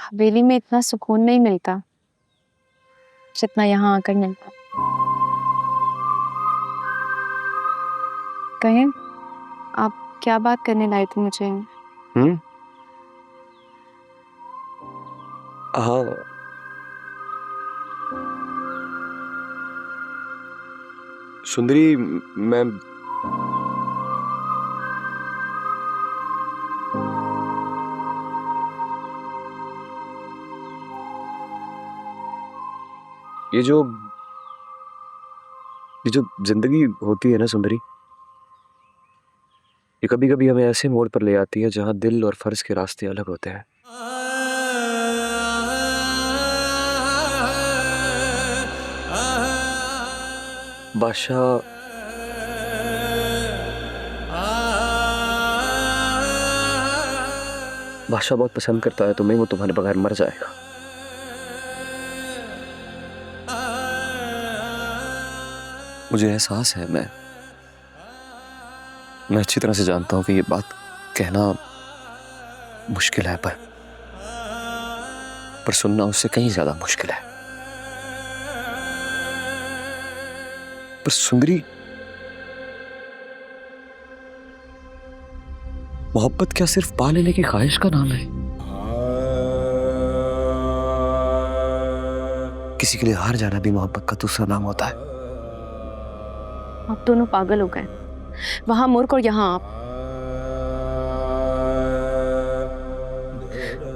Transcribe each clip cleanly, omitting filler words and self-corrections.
हवेली में इतना सुकून नहीं मिलता जितना यहाँ आकर मिलता। कहें, आप क्या बात करने लाए थे मुझे? हाँ, सुंदरी, मैं ये जो जिंदगी होती है ना सुंदरी, ये कभी कभी हमें ऐसे मोड़ पर ले आती है जहां दिल और फर्ज के रास्ते अलग होते हैं। बादशाह बहुत पसंद करता है तुम्हें, वो तुम्हारे बगैर मर जाएगा। मुझे एहसास है, मैं अच्छी तरह से जानता हूं कि ये बात कहना मुश्किल है, पर सुनना उससे कहीं ज्यादा मुश्किल है। पर सुंदरी, मोहब्बत क्या सिर्फ पा लेने की ख्वाहिश का नाम है? किसी के लिए हार जाना भी मोहब्बत का दूसरा नाम होता है। आप दोनों पागल हो गए, वहां मूर्ख और यहाँ आप।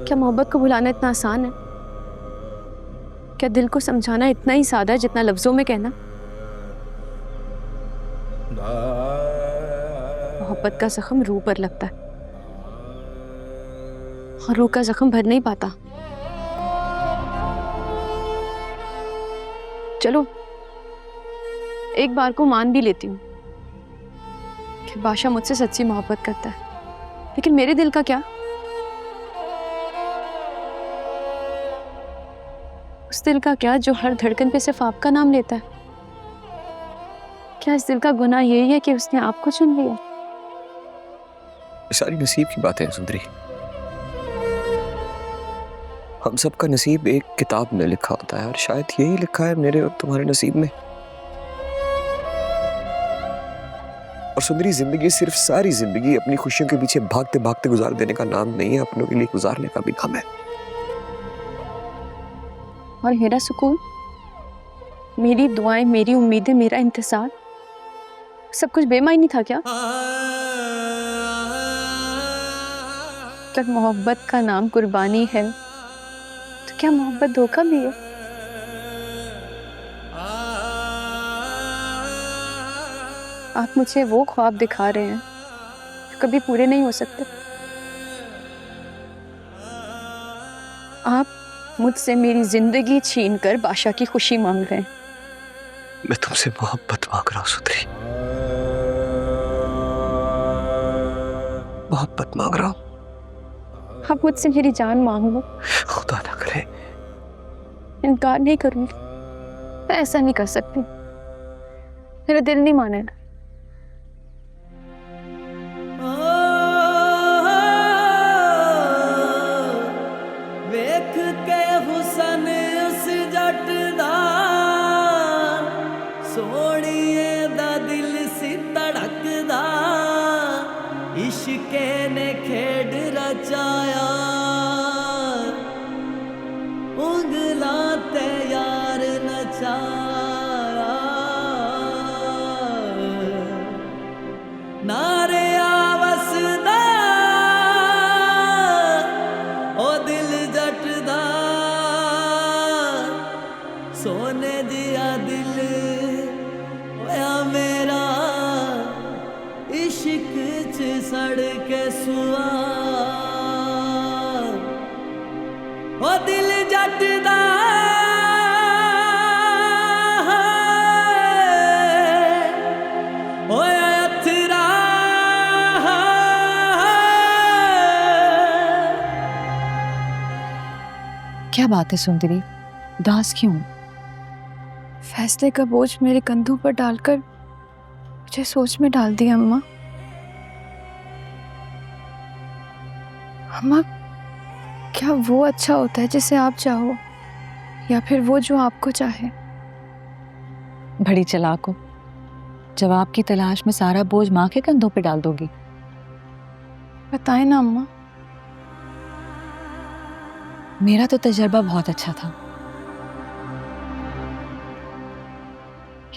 क्या मोहब्बत को भुलाना इतना आसान है? क्या दिल को समझाना इतना ही सादा है जितना लफ्जों में कहना? मोहब्बत का जख्म रूह पर लगता है और रूह का जख्म भर नहीं पाता। चलो, एक बार को मान भी लेती हूँ कि बादशाह मुझसे सच्ची मोहब्बत करता है, लेकिन मेरे दिल का क्या? उस दिल का क्या जो हर धड़कन पे सिर्फ आपका नाम लेता है? क्या इस दिल का गुनाह यही है कि उसने आपको चुन लिया? सारी नसीब की बातें हैं सुंदरी। हम सबका नसीब एक किताब में लिखा होता है और शायद यही लिखा है मेरे और तुम्हारे नसीब में। और सुंदरी, जिंदगी सिर्फ सारी जिंदगी अपनी खुशियों के पीछे भागते भागते गुजार देने का नाम नहीं है, अपनों के लिए गुजारने का भी नाम है। और मेरा सुकून, मेरी दुआएं, मेरी उम्मीदें, मेरा इंतजार, सब कुछ बेमायनी था क्या? अगर मोहब्बत का नाम कुर्बानी है तो क्या मोहब्बत धोखा भी है? आप मुझे वो ख्वाब दिखा रहे हैं जो कभी पूरे नहीं हो सकते। आप मुझसे मेरी जिंदगी छीनकर बादशाह की खुशी मांग रहे हैं। मैं तुमसे मोहब्बत मांग रहा हूं सुंदरी, मोहब्बत मांग रहा हूं। आप मुझसे मेरी जान मांग लो, खुदा ना करे। इनकार नहीं करूंगी, मैं ऐसा नहीं कर सकती, मेरा दिल नहीं मानेगा। वेख के हुसन उस जट दा, सोनिए दा दिल सी धड़कदा, इश्के ने खेड रचाया, उंगला ते यार नचाया, नारे आवसदा ओ दिल जटदा, सोने दिया दिल होया मेरा, इश्क च सड़ के सुआ, ओ दिल जटदा होया अथरा। क्या बात है सुंदरी, उदास क्यों? फैसले का बोझ मेरे कंधों पर डालकर मुझे सोच में डाल दिया अम्मा। अम्मा, क्या वो अच्छा होता है जिसे आप चाहो, या फिर वो जो आपको चाहे? बड़ी चालाक हो, जवाब की तलाश में सारा बोझ माँ के कंधों पे डाल दोगी। बताएं ना अम्मा। मेरा तो तजर्बा बहुत अच्छा था,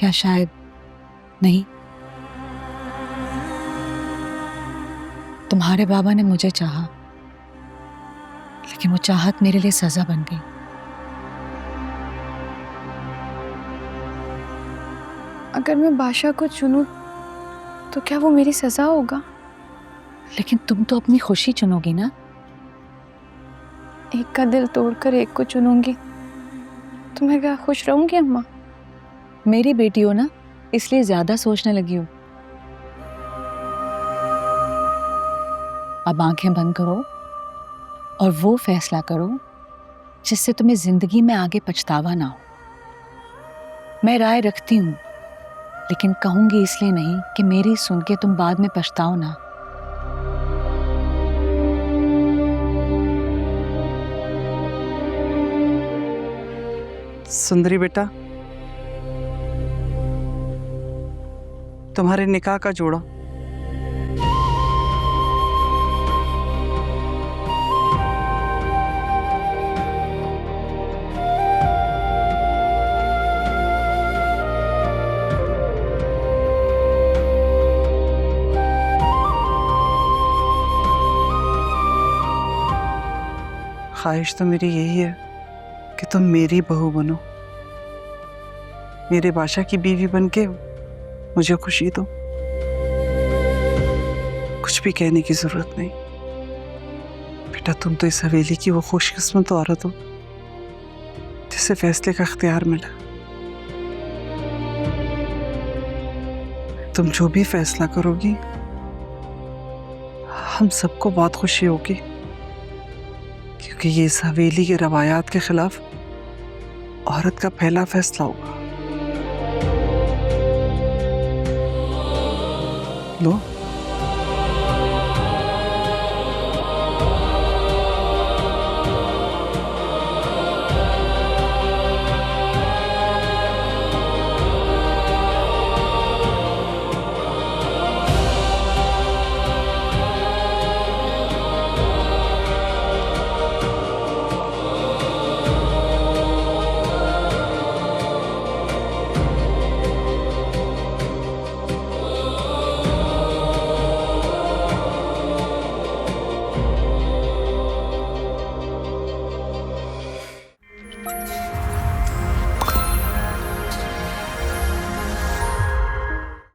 या शायद नहीं। तुम्हारे बाबा ने मुझे चाहा, लेकिन वो चाहत मेरे लिए सजा बन गई। अगर मैं बादशाह को चुनूं तो क्या वो मेरी सजा होगा? लेकिन तुम तो अपनी खुशी चुनोगी ना। एक का दिल तोड़कर एक को चुनूंगी तो मैं क्या खुश रहूंगी अम्मा? मेरी बेटी हो ना, इसलिए ज्यादा सोचने लगी हो। अब आंखें बंद करो और वो फैसला करो जिससे तुम्हें जिंदगी में आगे पछतावा ना हो। मैं राय रखती हूं, लेकिन कहूंगी इसलिए नहीं कि मेरी सुन के तुम बाद में पछताओ ना। सुंदरी बेटा, तुम्हारे निकाह का जोड़ा। ख्वाहिश तो मेरी यही है कि तुम मेरी बहू बनो, मेरे बादशाह की बीवी बनके मुझे खुशी दो। कुछ भी कहने की जरूरत नहीं बेटा, तुम तो इस हवेली की वो खुशकिस्मत औरत हो जिसे फैसले का इख्तियार मिला। तुम जो भी फैसला करोगी हम सबको बहुत खुशी होगी, क्योंकि ये इस हवेली के रवायात के खिलाफ औरत का पहला फैसला होगा। लो,